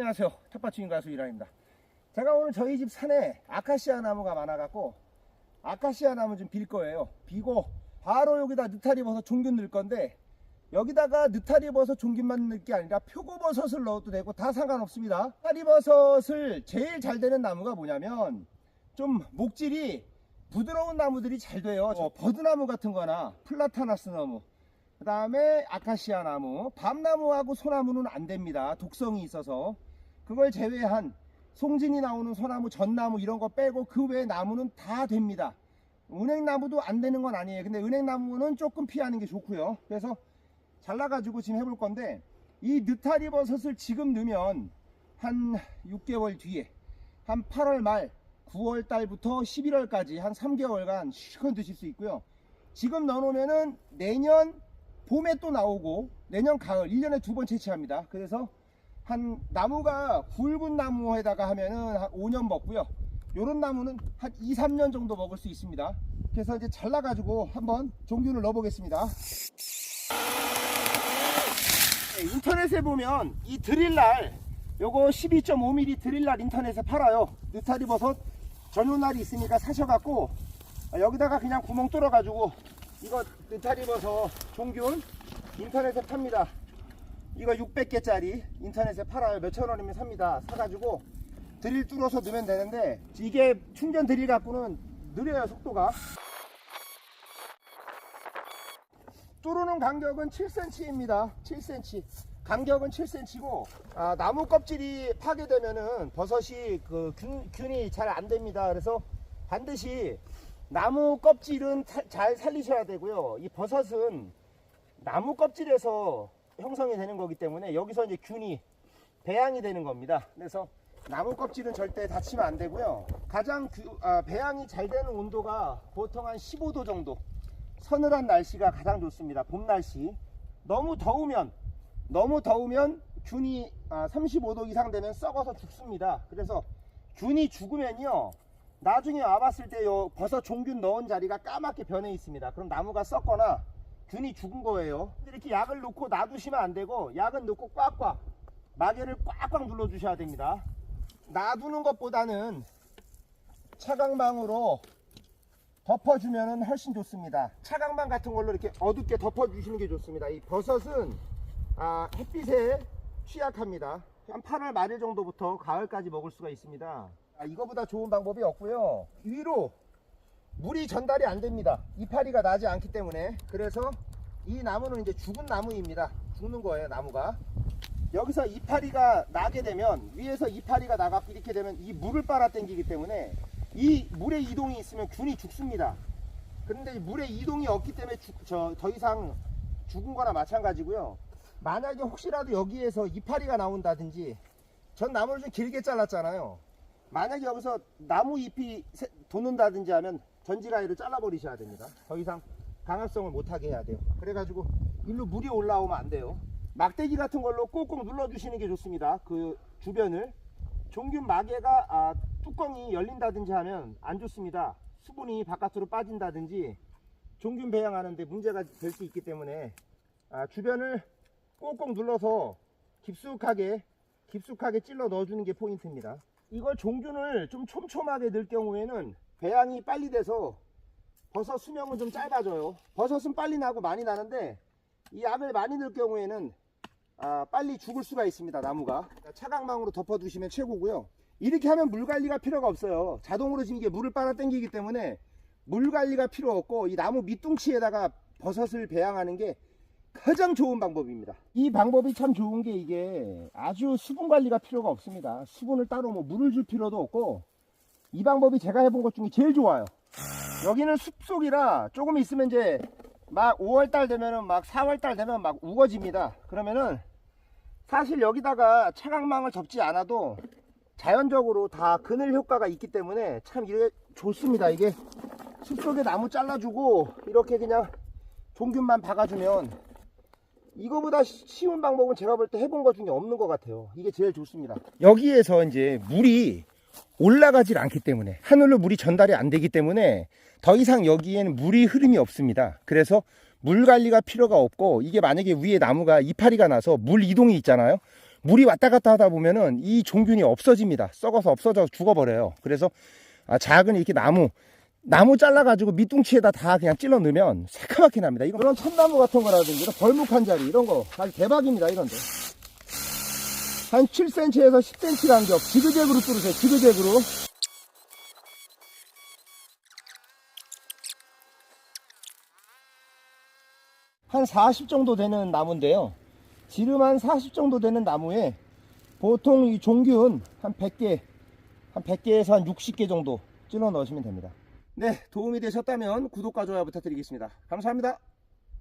안녕하세요. 텃밭주인 가수 이랑입니다. 제가 오늘 저희 집 산에 아카시아 나무가 많아갖고 아카시아 나무 좀 빌 거예요. 비고 바로 여기다 느타리버섯 종균 넣을 건데, 여기다가 느타리버섯 종균만 넣을 게 아니라 표고버섯을 넣어도 되고 다 상관없습니다. 느타리버섯을 제일 잘 되는 나무가 뭐냐면 좀 목질이 부드러운 나무들이 잘 돼요. 버드나무 같은 거나 플라타나스 나무, 그 다음에 아카시아 나무, 밤나무하고 소나무는 안 됩니다. 독성이 있어서. 그걸 제외한 송진이 나오는 소나무, 전나무 이런 거 빼고 그 외 나무는 다 됩니다. 은행나무도 안 되는 건 아니에요. 근데 은행나무는 조금 피하는 게 좋고요. 그래서 잘라가지고 지금 해볼 건데, 이 느타리버섯을 지금 넣으면 한 6개월 뒤에 한 8월 말 9월 달부터 11월까지 한 3개월간 시큰 드실 수 있고요. 지금 넣어놓으면은 내년 봄에 또 나오고 내년 가을 1년에 2번 채취합니다. 그래서 한 나무가 굵은 나무에다가 하면은 한 5년 먹고요. 요런 나무는 한 2, 3년 정도 먹을 수 있습니다. 그래서 이제 잘라가지고 한번 종균을 넣어 보겠습니다. 네, 인터넷에 보면 이 드릴날, 요거 12.5mm 드릴날 인터넷에 팔아요. 느타리버섯 전용날이 있으니까 사셔갖고 여기다가 그냥 구멍 뚫어가지고 이거 느타리버섯 종균 인터넷에 팝니다. 이거 600개짜리 인터넷에 팔아요. 몇천 원이면 삽니다. 사가지고 드릴 뚫어서 넣으면 되는데, 이게 충전 드릴 갖고는 느려요, 속도가. 뚫는 간격은 7cm입니다. 7cm. 간격은 7cm고, 나무 껍질이 파괴되면은 버섯이 균이 잘 안 됩니다. 그래서 반드시 나무 껍질은 잘 살리셔야 되고요. 이 버섯은 나무 껍질에서 형성이 되는 거기 때문에 여기서 이제 균이 배양이 되는 겁니다. 그래서 나무 껍질은 절대 다치면 안 되고요. 가장 배양이 잘 되는 온도가 보통 한 15도 정도. 서늘한 날씨가 가장 좋습니다. 봄 날씨. 너무 더우면 균이 35도 이상 되면 썩어서 죽습니다. 그래서 균이 죽으면요, 나중에 와봤을 때 요 버섯 종균 넣은 자리가 까맣게 변해 있습니다. 그럼 나무가 썩거나 균이 죽은 거예요. 이렇게 약을 넣고 놔두시면 안 되고, 약은 넣고 꽉꽉 마개를 꽉꽉 눌러 주셔야 됩니다. 놔두는 것보다는 차광망으로 덮어주면 훨씬 좋습니다. 차광망 같은 걸로 이렇게 어둡게 덮어주시는 게 좋습니다. 이 버섯은 햇빛에 취약합니다. 한 8월 말일 정도부터 가을까지 먹을 수가 있습니다. 이거보다 좋은 방법이 없고요. 위로 물이 전달이 안 됩니다. 이파리가 나지 않기 때문에. 그래서 이 나무는 이제 죽은 나무입니다. 죽는 거예요, 나무가. 여기서 이파리가 나게 되면, 위에서 이파리가 나가고 이렇게 되면 이 물을 빨아 당기기 때문에 이 물의 이동이 있으면 균이 죽습니다. 그런데 물의 이동이 없기 때문에 더 이상 죽은 거나 마찬가지고요. 만약에 혹시라도 여기에서 이파리가 나온다든지, 전 나무를 좀 길게 잘랐잖아요. 만약에 여기서 나무 잎이 돋는다든지 하면 전지가위로 잘라버리셔야 됩니다. 더 이상 강합성을 못하게 해야 돼요. 그래가지고 일로 물이 올라오면 안 돼요. 막대기 같은 걸로 꼭꼭 눌러주시는 게 좋습니다. 그 주변을. 종균 마개가 뚜껑이 열린다든지 하면 안 좋습니다. 수분이 바깥으로 빠진다든지 종균 배양하는데 문제가 될 수 있기 때문에 주변을 꼭꼭 눌러서 깊숙하게 찔러 넣어주는 게 포인트입니다. 이걸 종균을 좀 촘촘하게 넣을 경우에는 배양이 빨리 돼서 버섯 수명은 좀 짧아져요. 버섯은 빨리 나고 많이 나는데, 이 약을 많이 넣을 경우에는 빨리 죽을 수가 있습니다, 나무가. 차광망으로 덮어두시면 최고고요. 이렇게 하면 물 관리가 필요가 없어요. 자동으로 지금 이게 물을 빨아 당기기 때문에 물 관리가 필요 없고, 이 나무 밑둥치에다가 버섯을 배양하는 게 가장 좋은 방법입니다. 이 방법이 참 좋은 게, 이게 아주 수분 관리가 필요가 없습니다. 수분을 따로 물을 줄 필요도 없고, 이 방법이 제가 해본 것 중에 제일 좋아요. 여기는 숲속이라 조금 있으면 이제 막 5월달 되면은 막 4월달 되면 막 우거집니다. 그러면은 사실 여기다가 차광망을 접지 않아도 자연적으로 다 그늘 효과가 있기 때문에 참 이게 좋습니다. 이게 숲속에 나무 잘라주고 이렇게 그냥 종균만 박아주면, 이거보다 쉬운 방법은 제가 볼 때 해본 것 중에 없는 것 같아요. 이게 제일 좋습니다. 여기에서 이제 물이 올라가질 않기 때문에, 하늘로 물이 전달이 안 되기 때문에 더 이상 여기에는 물이 흐름이 없습니다. 그래서 물 관리가 필요가 없고, 이게 만약에 위에 나무가 이파리가 나서 물 이동이 있잖아요. 물이 왔다 갔다 하다 보면은 이 종균이 없어집니다. 썩어서 없어져 죽어버려요. 그래서 작은 이렇게 나무 잘라가지고 밑둥치에다 다 그냥 찔러 넣으면 새카맣게 납니다. 이런 참나무 같은 거라든지 이런 벌목한 자리 이런 거 아주 대박입니다. 이런데 한 7cm에서 10cm 간격 지그재그로 뚫으세요. 지그재그로. 한 40 정도 되는 나무인데요. 지름 한 40 정도 되는 나무에 보통 이 종균 한 100개에서 한 60개 정도 찔러 넣으시면 됩니다. 네, 도움이 되셨다면 구독과 좋아요 부탁드리겠습니다. 감사합니다.